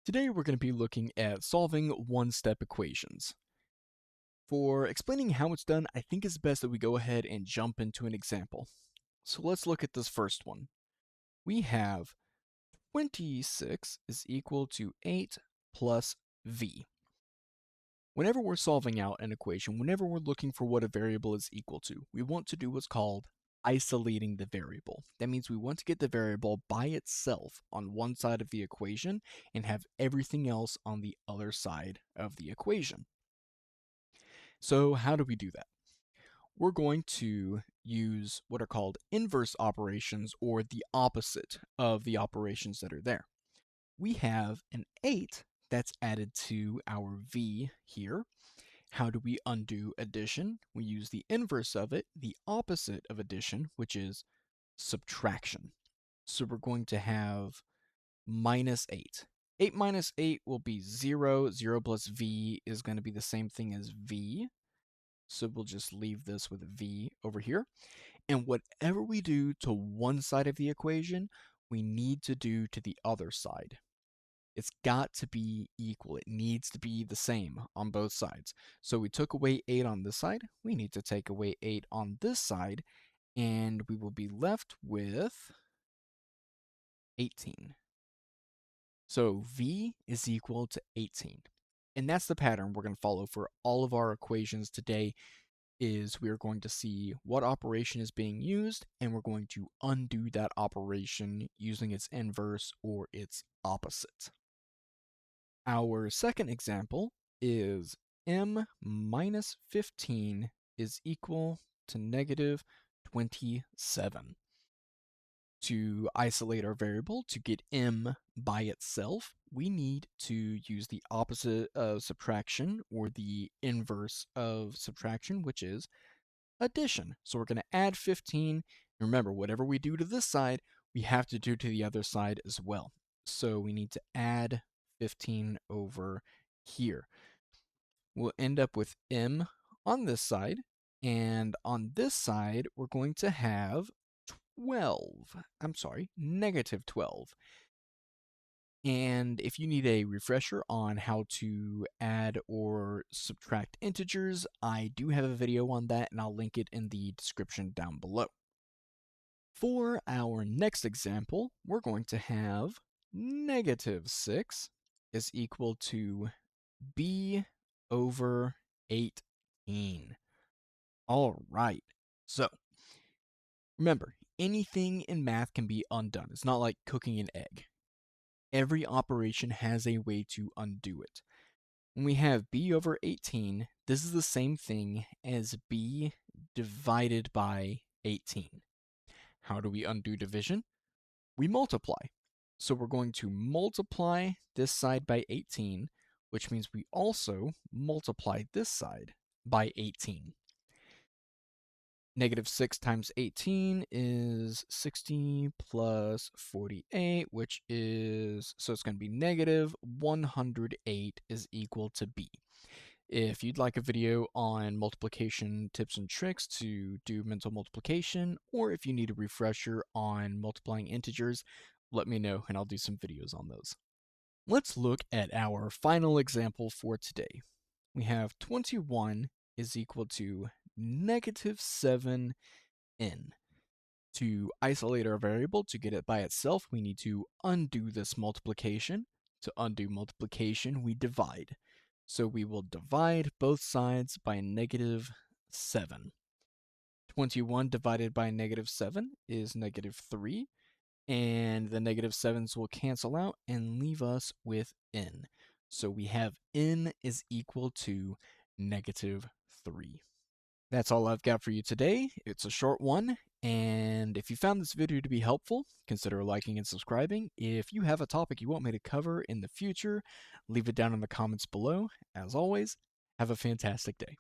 Today we're going to be looking at solving one-step equations. For explaining how it's done, I think it's best that we go ahead and jump into an example. So let's look at this first one. We have 26 is equal to 8 plus v. Whenever we're solving out an equation, whenever we're looking for what a variable is equal to, we want to do what's called isolating the variable. That means we want to get the variable by itself on one side of the equation and have everything else on the other side of the equation. So how do we do that? We're going to use what are called inverse operations, or the opposite of the operations that are there. We have an 8 that's added to our v here. How do we undo addition? We use the inverse of it, the opposite of addition, which is subtraction. So we're going to have minus 8. 8 minus 8 will be 0. 0 plus v is going to be the same thing as v. So we'll just leave this with v over here. And whatever we do to one side of the equation, we need to do to the other side. It's got to be equal. It needs to be the same on both sides. So we took away 8 on this side. We need to take away 8 on this side. And we will be left with 18. So v is equal to 18. And that's the pattern we're going to follow for all of our equations today. Is we are going to see what operation is being used, and we're going to undo that operation using its inverse or its opposite. Our second example is m minus 15 is equal to negative 27. To isolate our variable, to get m by itself, we need to use the opposite of subtraction, or the inverse of subtraction, which is addition. So we're going to add 15. Remember, whatever we do to this side, we have to do to the other side as well. So we need to add 15 over here. We'll end up with m on this side, and on this side, we're going to have negative 12. And if you need a refresher on how to add or subtract integers, I do have a video on that, and I'll link it in the description down below. For our next example, we're going to have negative 6 is equal to b over 18. All right, so remember, anything in math can be undone. It's not like cooking an egg. Every operation has a way to undo it. When we have b over 18, this is the same thing as b divided by 18. How do we undo division? We multiply. So we're going to multiply this side by 18, which means we also multiply this side by 18. Negative 6 times 18 is 60 plus 48, which is, so it's going to be negative 108 is equal to b. If you'd like a video on multiplication tips and tricks to do mental multiplication, or if you need a refresher on multiplying integers, let me know and I'll do some videos on those. Let's look at our final example for today. We have 21 is equal to negative 7n. To isolate our variable, to get it by itself, we need to undo this multiplication. To undo multiplication, we divide. So we will divide both sides by negative 7. 21 divided by negative 7 is negative 3, and the negative 7s will cancel out and leave us with n. So we have n is equal to negative 3. That's all I've got for you today. It's a short one, and if you found this video to be helpful, consider liking and subscribing. If you have a topic you want me to cover in the future, leave it down in the comments below. As always, have a fantastic day.